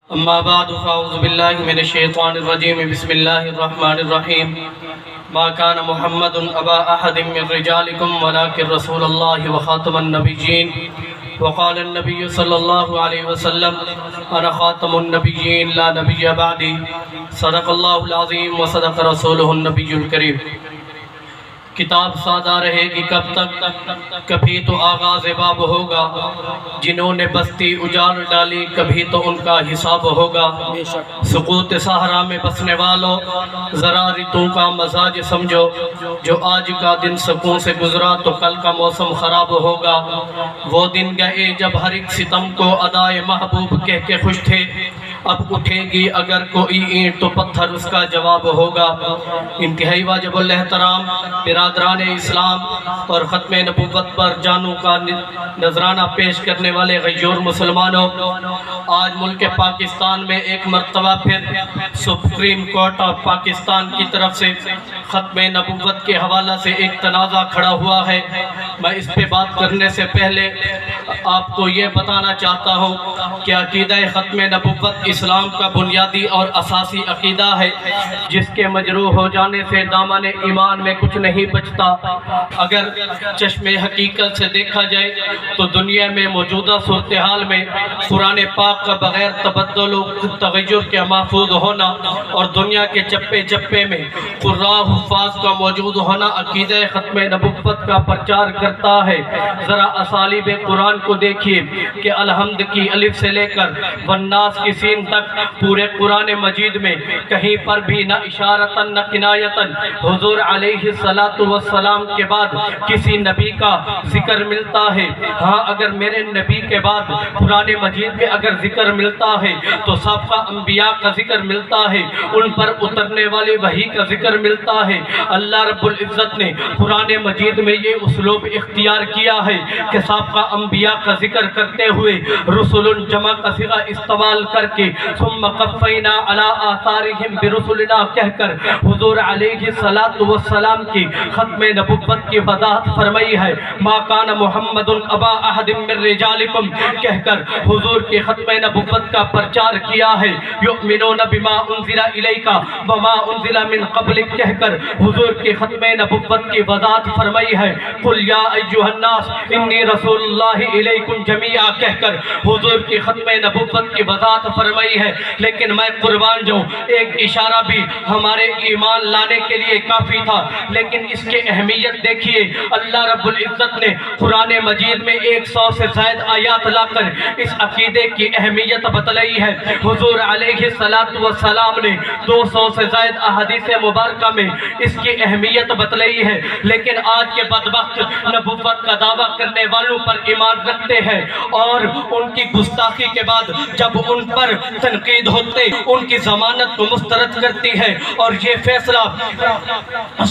اما بعد فاعوذ باللہ من الشیطان الرجیم بسم اللہ الرحمن الرحیم ما کان محمد ابا احد من رجالکم ولکن رسول اللہ وخاتم النبیین وقال النبی صلی اللہ علیہ وسلم انا خاتم النبیین لا نبی بعدی صدق اللہ العظیم وصدق رسولہ النبی الکریم۔ کتاب سادہ رہے گی کب تک، کبھی تو آغاز باب ہوگا، جنہوں نے بستی اجاڑ ڈالی کبھی تو ان کا حساب ہوگا۔ سقوط صحرا میں بسنے والوں ذرا رتوں کا مزاج سمجھو، جو آج کا دن سکون سے گزرا تو کل کا موسم خراب ہوگا۔ وہ دن گئے جب ہر ایک ستم کو ادائے محبوب کہہ کے خوش تھے، اب اٹھے گی اگر کوئی اینٹ تو پتھر اس کا جواب ہوگا۔ انتہائی واجب الاحترام برادران اسلام اور ختم نبوت پر جانوں کا نذرانہ پیش کرنے والے غیور مسلمانوں، آج ملک پاکستان میں ایک مرتبہ پھر سپریم کورٹ آف پاکستان کی طرف سے ختم نبوت کے حوالہ سے ایک تنازع کھڑا ہوا ہے۔ میں اس پہ بات کرنے سے پہلے آپ کو یہ بتانا چاہتا ہوں کہ عقیدہ ختم نبوت اسلام کا بنیادی اور اساسی عقیدہ ہے، جس کے مجروح ہو جانے سے دامن ایمان میں کچھ نہیں بچتا۔ اگر چشم حقیقت سے دیکھا جائے تو دنیا میں موجودہ صورتحال میں قرآن پاک کا بغیر تبدل و تغیر کے محفوظ ہونا اور دنیا کے چپے چپے میں قراء حفاظ کا موجود ہونا عقیدہ ختم نبوت کا پرچار کرتا ہے۔ ذرا اسالیب قرآن کو دیکھیے کہ الحمد کی الف سے لے کر والناس کی سین تک پورے قرآن مجید میں کہیں پر بھی نہ اشارتاً نہ کنایتاً حضور علیہ السلام کے بعد کسی نبی کا ذکر ملتا ہے۔ ہاں، اگر میرے نبی کے بعد قرآن مجید میں اگر ذکر ملتا ہے تو سابقہ انبیاء کا ذکر ملتا ہے، ان پر اترنے والی وحی کا ذکر ملتا ہے۔ اللہ رب العزت نے قرآن مجید میں یہ اسلوب اختیار کیا ہے کہ سابقہ انبیاء کا ذکر کرتے ہوئے رسول جمع کا صیغہ استعمال کر کے ثم قفینا علی آثارہم برسلنا کہہ کر حضور علیہ السلام کی ختم نبوت کی وضاحت فرمائی ہے۔ ما کان محمد ابا احد من رجالکم کہہ کر حضور کی ختم نبوت کا پرچار کیا ہے۔ یؤمنون بما انزل الیک وما انزل من قبلک کہہ کر حضور کی ختم نبوت کی وضاحت فرمائی ہے۔ قل یا ایھا الناس انی رسول اللہ الیکم جمیعا کہہ کر حضور کی ختم نبوت کی وضاحت فرمائی ہے۔ لیکن میں قربان جاؤں، ایک اشارہ بھی ہمارے ایمان لانے کے لیے کافی تھا، لیکن اس کی اہمیت دیکھیے۔ اللہ رب العزت نے قرآن مجید میں 100 سے زائد آیات لا کر اس عقیدے کی اہمیت بتلائی ہے۔ حضور علیہ السلام نے 200 سے زائد احادیث مبارکہ میں اس کی اہمیت بتلائی ہے، لیکن آج کے بدبخت نبوت کا دعویٰ کرنے والوں پر ایمان رکھتے ہیں اور ان کی گستاخی کے بعد جب ان پر تنقید ہوتے ان کی ضمانت کو مسترد کرتی ہے اور یہ فیصلہ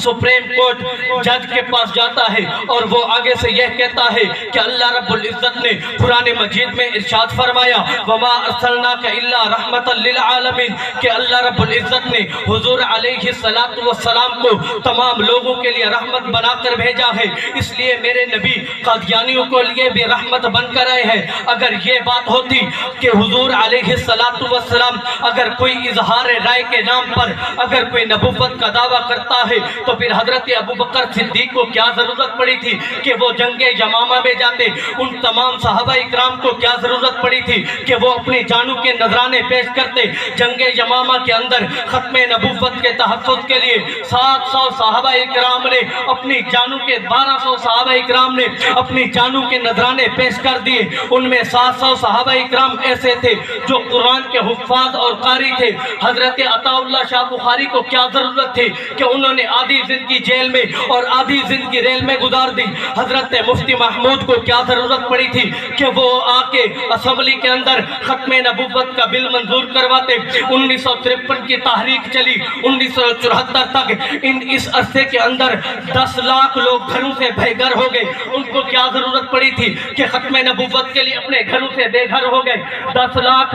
سپریم کورٹ جج کے پاس جاتا ہے اور وہ آگے سے یہ کہتا ہے کہ اللہ رب العزت نے قرآن مجید میں ارشاد فرمایا وما ارسلناک الا رحمتا للعالمین کہ اللہ رب العزت نے حضور علیہ السلام کو تمام لوگوں کے لیے رحمت بنا کر بھیجا ہے، اس لیے میرے نبی قادیانیوں کو لیے بھی رحمت بن کر آئے ہیں۔ اگر یہ بات ہوتی کہ حضور علیہ السلام اگر کوئی اظہار رائے کے نام پر اگر کوئی نبوت کا دعویٰ کرتا ہے تو پھر حضرت ابوبکر صدیق کو کیا ضرورت پڑی تھی کہ وہ جنگ یمامہ میں جاتے؟ ان تمام صحابہ اکرام کو کیا ضرورت پڑی تھی کہ وہ اپنی جانوں کے نذرانے پیش کرتے؟ جنگ یمامہ کے اندر ختم نبوت کے تحفظ کے لیے 700 صحابہ اکرام نے اپنی جانوں کے 1200 صحابہ اکرام نے اپنی جانوں کے نذرانے پیش کر دیے۔ ان میں 700 صحابہ اکرام ایسے تھے جو قرآن کے حفاظ اور قاری تھے۔ حضرت عطا اللہ شاہ بخاری کو کیا ضرورت تھی کہ انہوں نے آدھی زندگی جیل میں اور آدھی زندگی ریل میں گزار دی؟ حضرت مفتی محمود کو کیا ضرورت پڑی تھی کہ وہ آ کے اسمبلی کے اندر ختم نبوت کا بل منظور کرواتے؟ 1953 کی تحریک چلی، 1974 تک اس عرصے کے اندر 10 لاکھ لوگ گھروں سے بے گھر ہو گئے۔ ان کو کیا ضرورت پڑی تھی کہ ختم نبوت کے لیے اپنے گھروں سے بے گھر ہو گئے؟ 10 لاکھ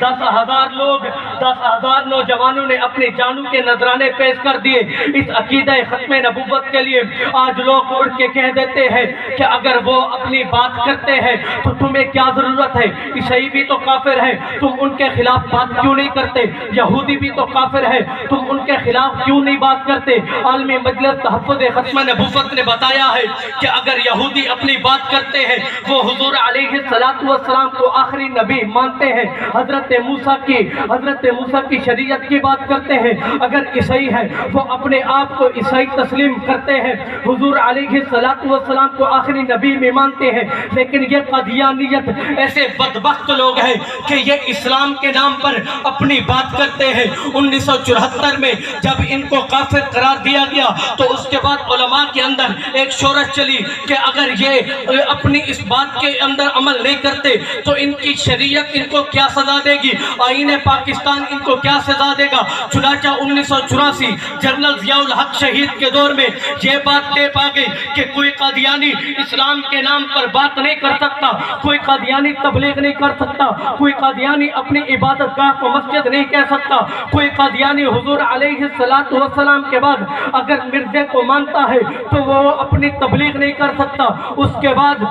10,000 لوگ، 10,000 نوجوانوں نے اپنی جانوں کے نذرانے پیش کر دیے اس عقیدہ ختم نبوت کے لیے۔ آج لوگ اڑ کے کہہ دیتے ہیں کہ اگر وہ اپنی بات کرتے ہیں تو تمہیں کیا ضرورت ہے، عیسائی بھی تو کافر ہے، تم ان کے خلاف بات کیوں نہیں کرتے، یہودی بھی تو کافر ہے، تم ان کے خلاف کیوں نہیں بات کرتے۔ عالمی مجلس تحفظ ختم نبوت نے بتایا ہے کہ اگر یہودی اپنی بات کرتے ہیں، وہ حضور علیہ السلام کو آخری نبی مانتے ہیں، حضرت موسیٰ کی شریعت کی بات کرتے ہیں۔ اگر عیسائی ہے وہ اپنے آپ کو عیسائی تسلیم کرتے ہیں، حضور علیہ السلام کو آخری نبی میں مانتے ہیں۔ لیکن یہ قادیانیت ایسے بدبخت لوگ ہیں کہ یہ اسلام کے نام پر اپنی بات کرتے ہیں۔ 1974 میں جب ان کو کافر قرار دیا گیا تو اس کے بعد علماء کے اندر ایک شورش چلی کہ اگر یہ اپنی اس بات کے اندر عمل نہیں کرتے تو ان کی شریعت ان کو کیا سزا دے گی، آئین پاکستان ان کو کیا سزا دے گا۔ چنانچہ 1984 جنرل ضیاء الحق شہید کے دور میں یہ بات طے پا گئی کہ کوئی قادیانی اسلام کے نام پر بات نہیں کر سکتا، کوئی قادیانی تبلیغ نہیں کر سکتا، کوئی قادیانی اپنی عبادت گاہ کو مسجد نہیں کہہ سکتا، کوئی قادیانی حضور علیہ السلام کے بعد اگر مرزے کو مانتا ہے تو وہ اپنی تبلیغ نہیں کر سکتا۔ اس کے بعد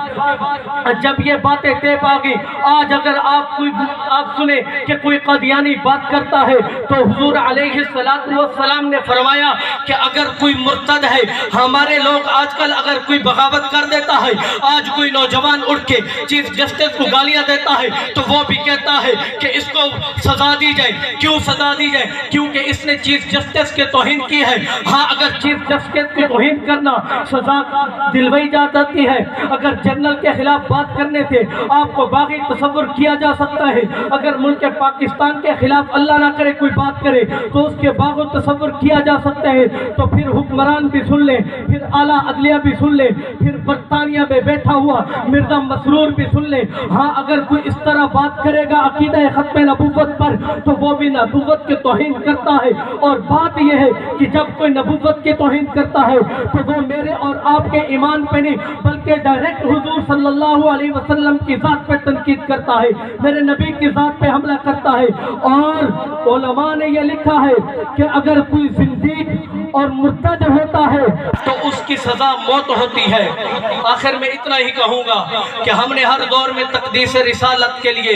جب یہ باتیں طے پا گئی، آج اگر آپ سنیں کہ کوئی قادیانی بات کرتا ہے تو حضور علیہ السلام نے فرمایا کہ اگر کوئی مرتد ہے، ہمارے لوگ آج کل اگر کوئی بغاوت کر دیتا ہے، آج کوئی نوجوان اٹھ کے چیف جسٹس کو گالیاں دیتا ہے تو وہ بھی کہتا ہے کہ اس کو سزا دی جائے۔ کیوں سزا دی جائے؟ کیونکہ اس نے چیف جسٹس کے توہین کی ہے۔ ہاں، اگر چیف جسٹس کے توہین کرنا سزا دلوائی جاتی ہے، اگر جنرل کے خلاف بات کرنے سے آپ کو باغی تصور کیا جا سکتا ہے، اگر ملک پاکستان کے خلاف اللہ نہ کرے کوئی بات کرے تو اس کے باغ و تصور کیا جا سکتا ہے، تو پھر حکمران بھی سن لیں، پھر اعلیٰ عدلیہ بھی سن لیں، پھر برطانیہ میں بیٹھا ہوا مرزا مسرور بھی سن لیں۔ ہاں، اگر کوئی اس طرح بات کرے گا عقیدہ ختم نبوت پر تو وہ بھی نبوت کے توہین کرتا ہے۔ اور بات یہ ہے کہ جب کوئی نبوت کے توہین کرتا ہے تو وہ میرے اور آپ کے ایمان پہ نہیں بلکہ ڈائریکٹ حضور صلی اللہ علیہ وسلم کی ذات پہ تنقید کرتا ہے، میرے نبی کی ذات پہ حملہ کرتا ہے۔ اور علماء نے یہ لکھا ہے کہ اگر کوئی زندیق اور مرتد ہوتا ہے تو اس کی سزا موت ہوتی ہے۔ آخر میں اتنا ہی کہوں گا کہ ہم نے ہر دور میں تقدیس رسالت کے لیے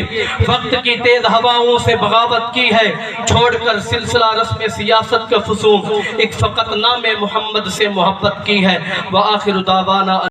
وقت کی تیز ہواؤں سے بغاوت کی ہے، چھوڑ کر سلسلہ رسم سیاست کے فصول، ایک فقط نام محمد سے محبت کی ہے۔ وآخر دعوانا